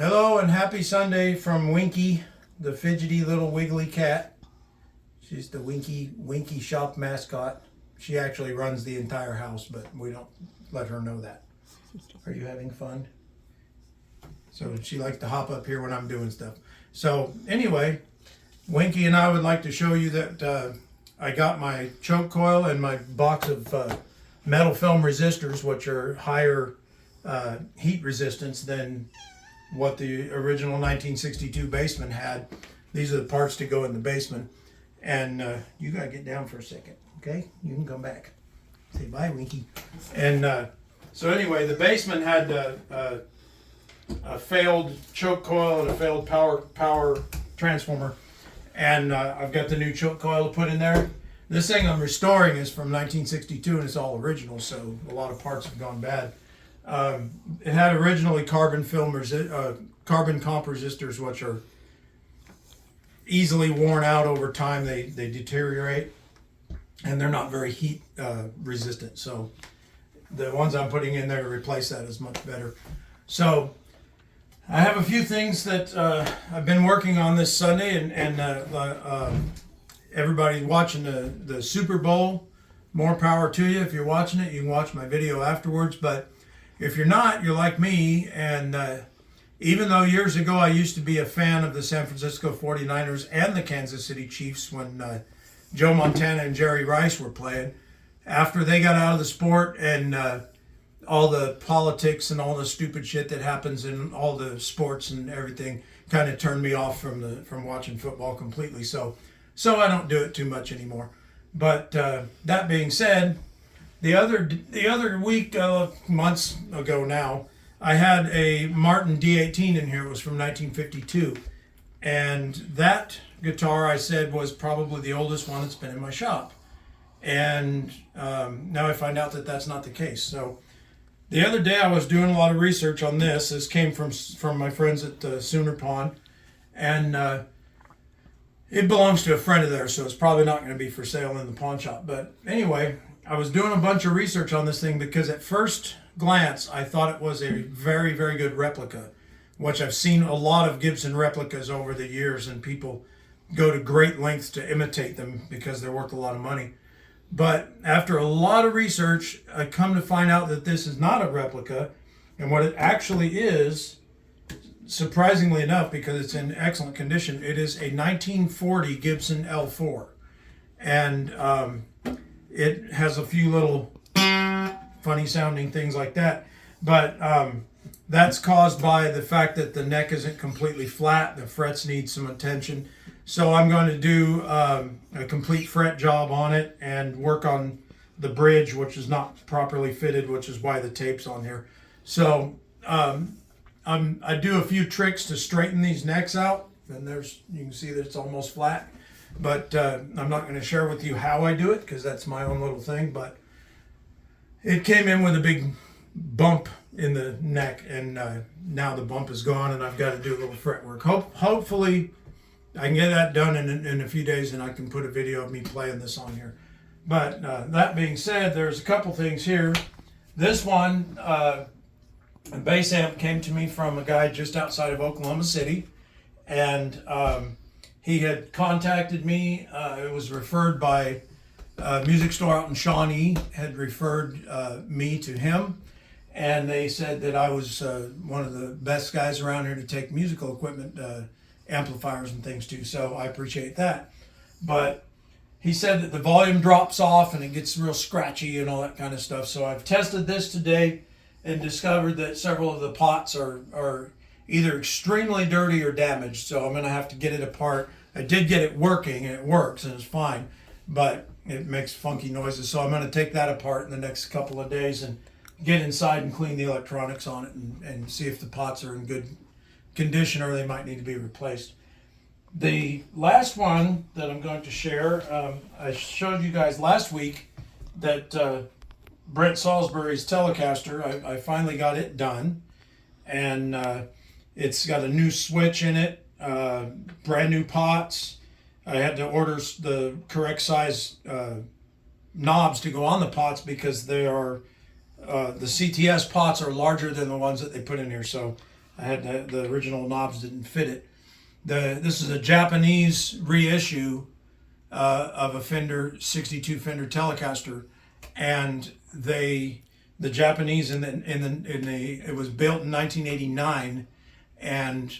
Hello and happy Sunday from Winky, the fidgety little wiggly cat. She's the Winky shop mascot. She actually runs the entire house, but we don't let her know that. Are you having fun? So she likes to hop up here when I'm doing stuff. So anyway, Winky and I would like to show you that I got my choke coil and my box of metal film resistors, which are higher heat resistance than what the original 1962 Baseman had. These are the parts to go in the Baseman. And you gotta get down for a second, okay? You can come back. Say bye, Winky. And so anyway, the Baseman had a failed choke coil and a failed power transformer. And I've got the new choke coil to put in there. This thing I'm restoring is from 1962 and it's all original, so a lot of parts have gone bad. It had originally carbon comp resistors, which are easily worn out over time. They deteriorate, and they're not very heat resistant. So the ones I'm putting in there to replace that is much better. So I have a few things that I've been working on this Sunday, and everybody watching the Super Bowl, more power to you. If you're watching it, you can watch my video afterwards, but if you're not, you're like me, and even though years ago I used to be a fan of the San Francisco 49ers and the Kansas City Chiefs when Joe Montana and Jerry Rice were playing, after they got out of the sport and all the politics and all the stupid shit that happens in all the sports and everything kind of turned me off from watching football completely. So I don't do it too much anymore. But that being said, the other week, months ago now, I had a Martin D18 in here. It was from 1952. And that guitar, I said, was probably the oldest one that's been in my shop. And now I find out that that's not the case. So the other day I was doing a lot of research on this. This came from my friends at Sooner Pond. And it belongs to a friend of theirs, so it's probably not going to be for sale in the pawn shop. But anyway, I was doing a bunch of research on this thing because at first glance I thought it was a very, very good replica, which I've seen a lot of Gibson replicas over the years, and people go to great lengths to imitate them because they're worth a lot of money. But after a lot of research, I come to find out that this is not a replica, and what it actually is, surprisingly enough, because it's in excellent condition, it is a 1940 Gibson L4. And it has a few little funny sounding things like that. But that's caused by the fact that the neck isn't completely flat. The frets need some attention. So I'm going to do a complete fret job on it and work on the bridge, which is not properly fitted, which is why the tape's on here. So I do a few tricks to straighten these necks out, and you can see that it's almost flat. But I'm not going to share with you how I do it because that's my own little thing. But it came in with a big bump in the neck, and now the bump is gone, and I've got to do a little fret work. Hopefully I can get that done in a few days, and I can put a video of me playing this on here. But that being said, there's a couple things here. This one, a bass amp, came to me from a guy just outside of Oklahoma City, and he had contacted me. It was referred by a music store out in Shawnee, had referred me to him, and they said that I was one of the best guys around here to take musical equipment, amplifiers and things to, so I appreciate that. But he said that the volume drops off and it gets real scratchy and all that kind of stuff. So I've tested this today and discovered that several of the pots are either extremely dirty or damaged, so I'm going to have to get it apart. I did get it working, and it works, and it's fine, but it makes funky noises, so I'm going to take that apart in the next couple of days and get inside and clean the electronics on it and see if the pots are in good condition or they might need to be replaced. The last one that I'm going to share, I showed you guys last week that Brent Salisbury's Telecaster, I finally got it done, and it's got a new switch in it, brand new pots. I had to order the correct size knobs to go on the pots because they are the CTS pots are larger than the ones that they put in here. So I had the original knobs didn't fit it. This is a Japanese reissue of a Fender 62 Fender Telecaster, and the Japanese it was built in 1989, and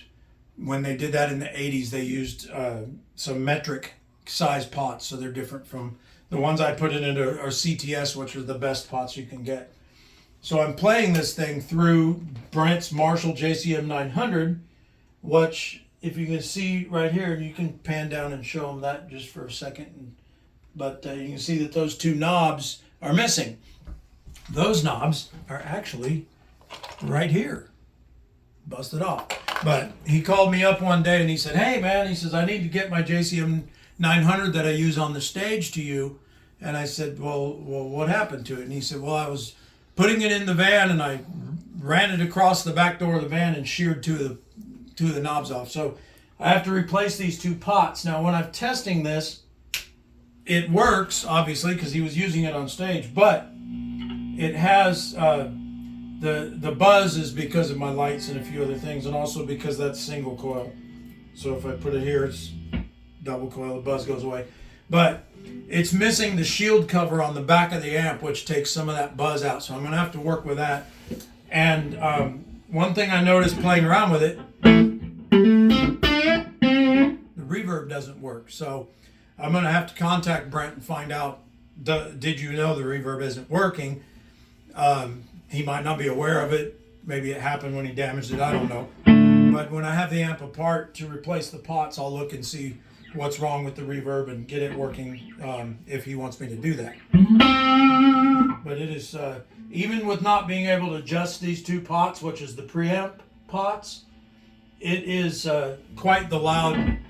when they did that in the 80s, they used some metric size pots, so they're different from the ones I put into are CTS, which are the best pots you can get. So I'm playing this thing through Brent's Marshall JCM 900, which, if you can see right here, you can pan down and show them that just for a second. But you can see that those two knobs are missing. Those knobs are actually right here, busted off. But he called me up one day and he said, "Hey man," he says, "I need to get my JCM 900 that I use on the stage to you." And I said, well, what happened to it? And he said, "Well, I was putting it in the van and I ran it across the back door of the van and sheared two of the knobs off. So I have to replace these two pots." Now, when I'm testing this, it works, obviously, because he was using it on stage, but it has, the buzz is because of my lights and a few other things, and also because that's single coil. So if I put it here, it's double coil, the buzz goes away. But it's missing the shield cover on the back of the amp, which takes some of that buzz out. So I'm going to have to work with that. And one thing I noticed playing around with it, the reverb doesn't work. So I'm going to have to contact Brent and find out, did you know the reverb isn't working? He might not be aware of it. Maybe it happened when he damaged it. I don't know. But when I have the amp apart to replace the pots, I'll look and see what's wrong with the reverb and get it working if he wants me to do that. But it is, even with not being able to adjust these two pots, which is the preamp pots, it is quite the loud amp.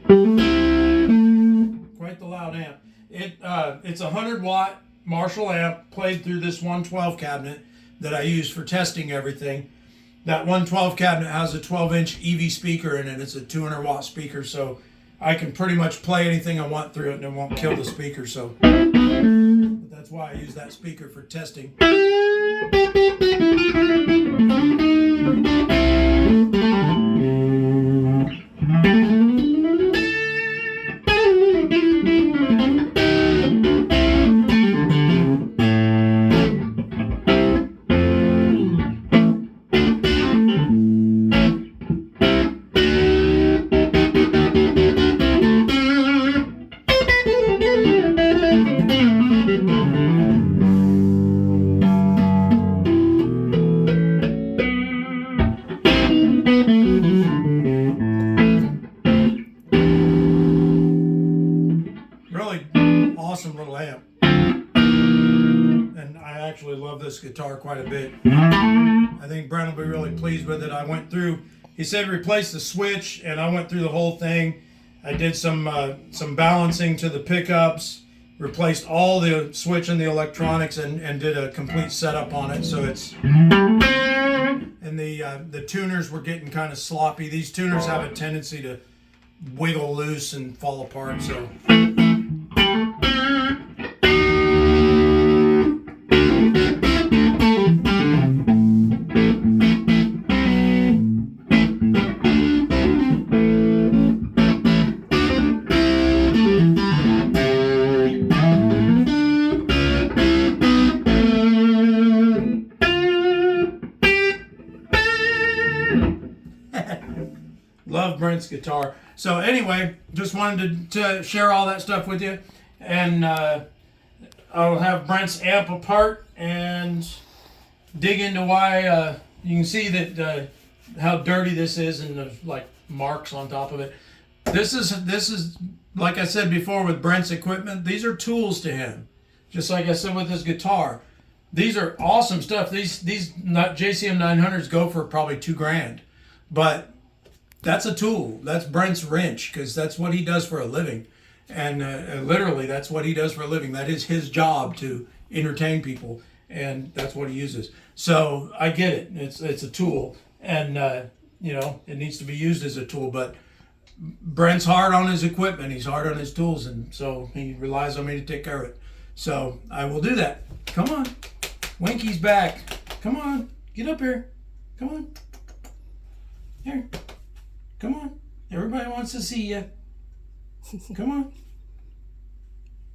It's a 100-watt Marshall amp played through this 112 cabinet that I use for testing everything. That 112 cabinet has a 12-inch EV speaker in it. It's a 200-watt speaker, so I can pretty much play anything I want through it and it won't kill the speaker. So but that's why I use that speaker for testing. Awesome little amp, and I actually love this guitar quite a bit. I think Brent will be really pleased with it. I went through, he said replace the switch, and I went through the whole thing. I did some balancing to the pickups, replaced all the switch and the electronics, and did a complete setup on it. So it's, and the tuners were getting kind of sloppy. These tuners have a tendency to wiggle loose and fall apart. So love Brent's guitar. So anyway, just wanted to share all that stuff with you, and I'll have Brent's amp apart and dig into why you can see that how dirty this is, and there's like marks on top of it. This is like I said before with Brent's equipment, these are tools to him, just like I said with his guitar. These are awesome stuff. These JCM 900s go for probably $2,000, but that's a tool. That's Brent's wrench, because that's what he does for a living. And literally, that's what he does for a living. That is his job, to entertain people, and that's what he uses. So I get it. It's a tool, and you know, it needs to be used as a tool. But Brent's hard on his equipment. He's hard on his tools, and so he relies on me to take care of it. So I will do that. Come on, Winky's back. Come on, get up here. Come on. Here. Come on. Everybody wants to see you. Come on.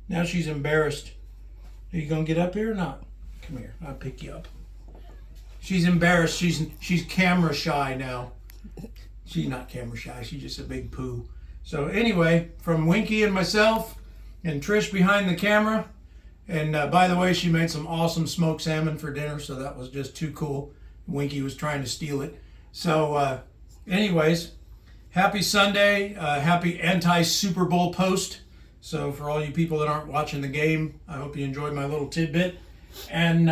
Now she's embarrassed. Are you going to get up here or not? Come here. I'll pick you up. She's embarrassed. She's camera shy now. She's not camera shy. She's just a big poo. So anyway, from Winky and myself and Trish behind the camera. And by the way, she made some awesome smoked salmon for dinner, so that was just too cool. Winky was trying to steal it. So anyways, happy Sunday. Happy anti-Super Bowl post. So for all you people that aren't watching the game, I hope you enjoyed my little tidbit. And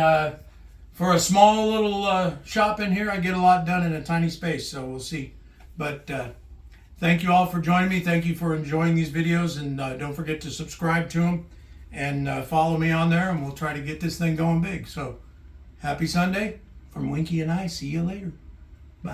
for a small little shop in here, I get a lot done in a tiny space, so we'll see. But thank you all for joining me. Thank you for enjoying these videos, and don't forget to subscribe to them and follow me on there, and we'll try to get this thing going big. So happy Sunday from Winky and I. See you later.